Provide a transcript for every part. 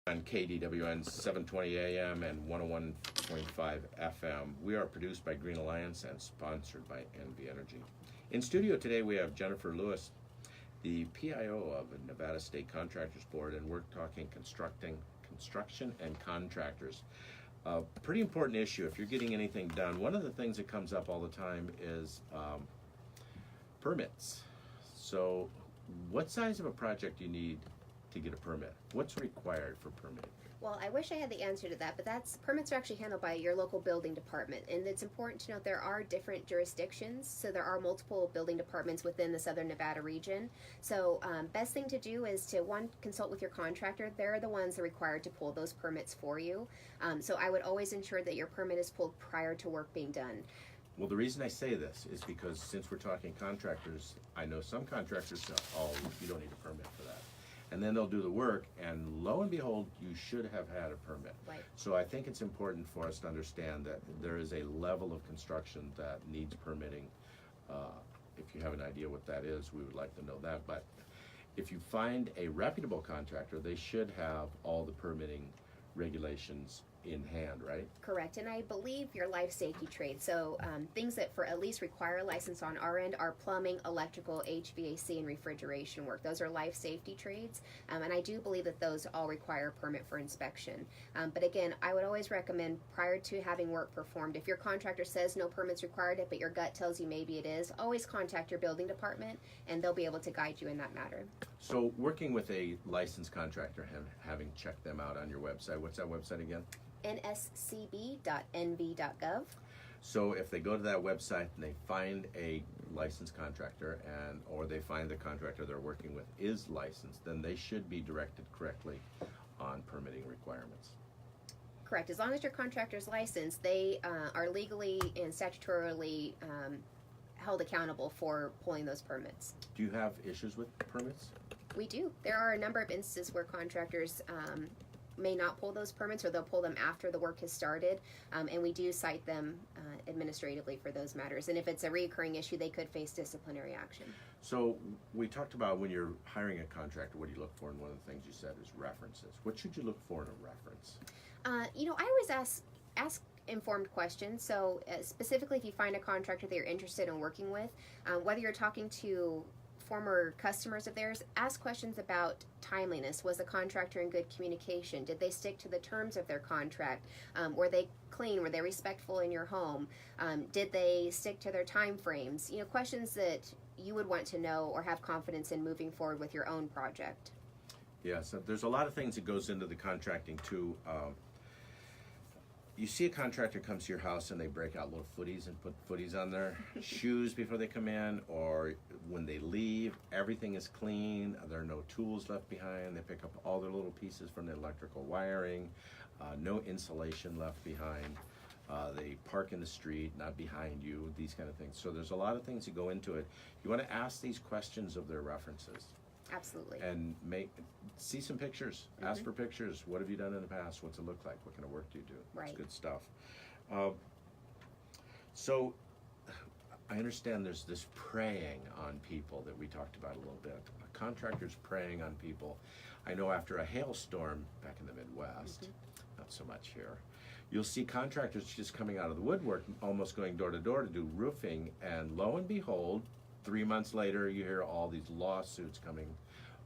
On KDWN 720 AM and 101.5 FM. We are produced by Green Alliance and sponsored by NV Energy. In studio today we have Jennifer Lewis, the PIO of the Nevada State Contractors Board, and we're talking construction and contractors. A pretty important issue if you're getting anything done. One of the things that comes up all the time is permits. So what size of a project do you need to get a permit? What's required for permitting? Well, I wish I had the answer to that, but permits are actually handled by your local building department, and it's important to note there are different jurisdictions, so there are multiple building departments within the Southern Nevada region. So best thing to do is to, one, consult with your contractor. They're the ones that are required to pull those permits for you. So I would always ensure that your permit is pulled prior to work being done. Well, the reason I say this is because since we're talking contractors, I know some contractors say, oh, you don't need a permit for that. And then they'll do the work, and lo and behold, you should have had a permit. Right. So I think it's important for us to understand that there is a level of construction that needs permitting. If you have an idea what that is, we would like to know that. But if you find a reputable contractor, they should have all the permitting regulations in hand, right? Correct, and I believe your life safety trade. So things that for at least require a license on our end are plumbing, electrical, HVAC, and refrigeration work. Those are life safety trades, and I do believe that those all require a permit for inspection. But again, I would always recommend prior to having work performed, if your contractor says no permits required, but your gut tells you maybe it is, always contact your building department, and they'll be able to guide you in that matter. So working with a licensed contractor, having checked them out on your website, what's that website again? nscb.nv.gov. So if they go to that website and they find a licensed contractor or they find the contractor they're working with is licensed, then they should be directed correctly on permitting requirements. Correct. As long as your contractor is licensed, they are legally and statutorily held accountable for pulling those permits. Do you have issues with permits? We do. There are a number of instances where contractors may not pull those permits, or they'll pull them after the work has started, and we do cite them administratively for those matters. And if it's a recurring issue, they could face disciplinary action. So we talked about when you're hiring a contractor, what do you look for? And one of the things you said is references. What should you look for in a reference? I always ask informed questions. So specifically, if you find a contractor that you're interested in working with, whether you're talking to former customers of theirs, ask questions about timeliness. Was the contractor in good communication? Did they stick to the terms of their contract? Were they clean? Were they respectful in your home? Did they stick to their time frames? Questions that you would want to know or have confidence in moving forward with your own project. Yeah, so there's a lot of things that goes into the contracting too. You see a contractor comes to your house and they break out little footies and put footies on their shoes before they come in, or when they leave, everything is clean. There are no tools left behind. They pick up all their little pieces from the electrical wiring, no insulation left behind. They park in the street, not behind you, these kind of things. So there's a lot of things that go into it. You want to ask these questions of their references. Absolutely. And see some pictures. Mm-hmm. Ask for pictures. What have you done in the past? What's it look like? What kind of work do you do? Right. It's good stuff. So I understand there's this preying on people that we talked about a little bit. Contractors preying on people. I know after a hailstorm back in the Midwest, not so much here, you'll see contractors just coming out of the woodwork, almost going door to door to do roofing, and lo and behold, 3 months later, you hear all these lawsuits coming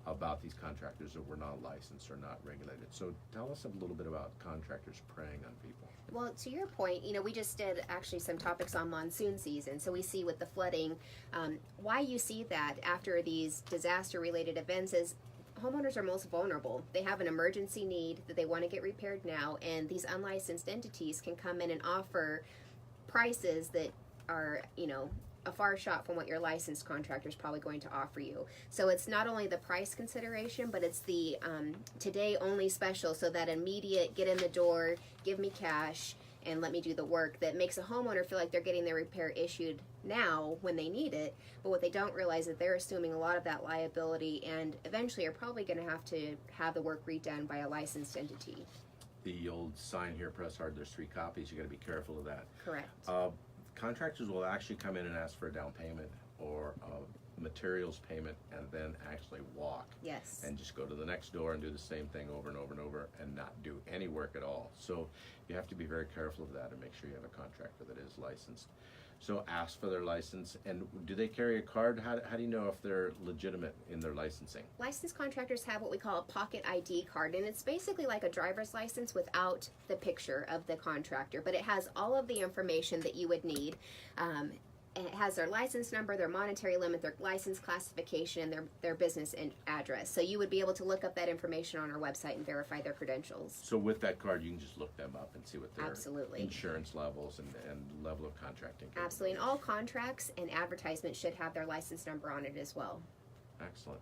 about these contractors that were not licensed or not regulated. So tell us a little bit about contractors preying on people. Well, to your point, we just did actually some topics on monsoon season. So we see with the flooding, why you see that after these disaster-related events is homeowners are most vulnerable. They have an emergency need that they want to get repaired now, and these unlicensed entities can come in and offer prices that are, a far shot from what your licensed contractor is probably going to offer you. So it's not only the price consideration, but it's the today only special, so that immediate get in the door, give me cash, and let me do the work, that makes a homeowner feel like they're getting their repair issued now when they need it. But what they don't realize is that they're assuming a lot of that liability, and eventually are probably going to have the work redone by a licensed entity. The old sign here, press hard, there's 3 copies. You got to be careful of that. Correct. Contractors will actually come in and ask for a down payment or a materials payment, and then actually walk. Yes. And just go to the next door and do the same thing over and over and over, and any work at all. So you have to be very careful of that and make sure you have a contractor that is licensed. So ask for their license. And do they carry a card? How do you know if they're legitimate in their licensing? Licensed contractors have what we call a pocket ID card, and it's basically like a driver's license without the picture of the contractor, but it has all of the information that you would need. It has their license number, their monetary limit, their license classification, and their business address. So you would be able to look up that information on our website and verify their credentials. So with that card, you can just look them up and see what their Absolutely. insurance levels and level of contracting. Absolutely, and all contracts and advertisements should have their license number on it as well. Excellent.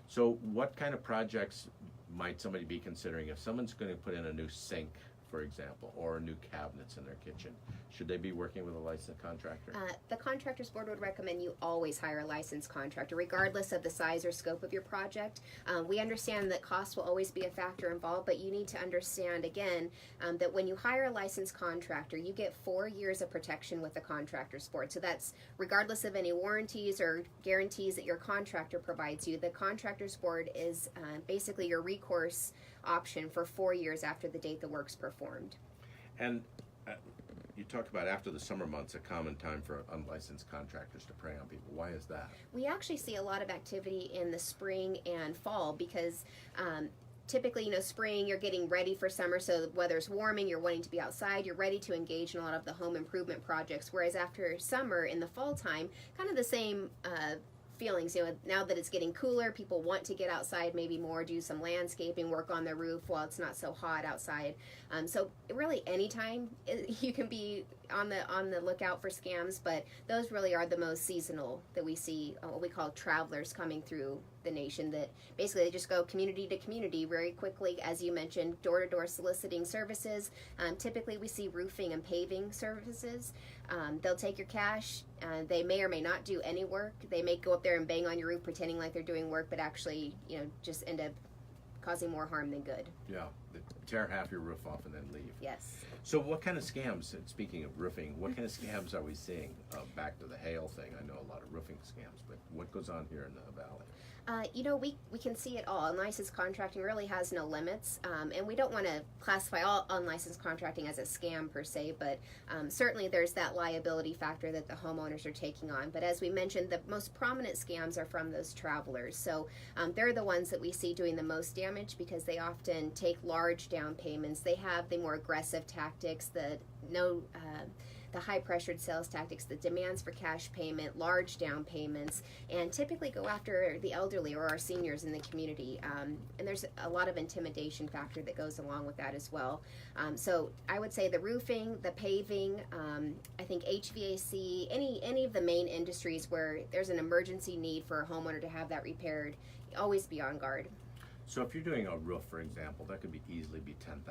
So what kind of projects might somebody be considering if someone's going to put in a new sink, for example, or new cabinets in their kitchen? Should they be working with a licensed contractor? The Contractors Board would recommend you always hire a licensed contractor, regardless of the size or scope of your project. We understand that cost will always be a factor involved, but you need to understand, again, that when you hire a licensed contractor, you get 4 years of protection with the Contractors Board. So that's regardless of any warranties or guarantees that your contractor provides you. The Contractors Board is basically your recourse option for 4 years after the date the work's performed. And you talked about after the summer months, a common time for unlicensed contractors to prey on people. Why is that? We actually see a lot of activity in the spring and fall because typically, spring, you're getting ready for summer, so the weather's warming, you're wanting to be outside, you're ready to engage in a lot of the home improvement projects, whereas after summer, in the fall time, kind of the same feelings. Now that it's getting cooler, people want to get outside maybe more, do some landscaping, work on their roof while it's not so hot outside. So really anytime you can be on the lookout for scams, but those really are the most seasonal that we see, what we call travelers coming through the nation, that basically they just go community to community very quickly, as you mentioned, door-to-door soliciting services. Typically we see roofing and paving services. They'll take your cash. They may or may not do any work. They may go up there and bang on your roof pretending like they're doing work, but actually, just end up causing more harm than good. Yeah, they tear half your roof off and then leave. Yes. So what kind of scams, and speaking of roofing, what kind of scams are we seeing? Back to the hail thing, I know a lot of roofing scams, but what goes on here in the valley? We can see it all. Unlicensed contracting really has no limits, and we don't want to classify all unlicensed contracting as a scam per se, but certainly there's that liability factor that the homeowners are taking on. But as we mentioned, the most prominent scams are from those travelers. So they're the ones that we see doing the most damage because they often take large down payments. They have the more aggressive tactics, the high-pressured sales tactics, the demands for cash payment, large down payments, and typically go after the elderly or our seniors in the community. And there's a lot of intimidation factor that goes along with that as well. So I would say the roofing, the paving, I think HVAC, any of the main industries where there's an emergency need for a homeowner to have that repaired, always be on guard. So if you're doing a roof, for example, that could easily be $10,000.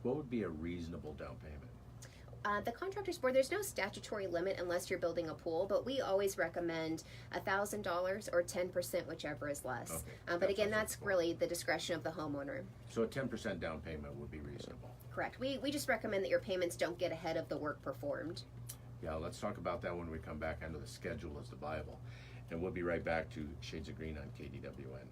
What would be a reasonable down payment? The Contractors Board, there's no statutory limit unless you're building a pool, but we always recommend $1,000 or 10%, whichever is less. Okay. But again, that's really the discretion of the homeowner. So a 10% down payment would be reasonable. Correct. We just recommend that your payments don't get ahead of the work performed. Yeah, let's talk about that when we come back under the schedule as the Bible. And we'll be right back to Shades of Green on KDWN.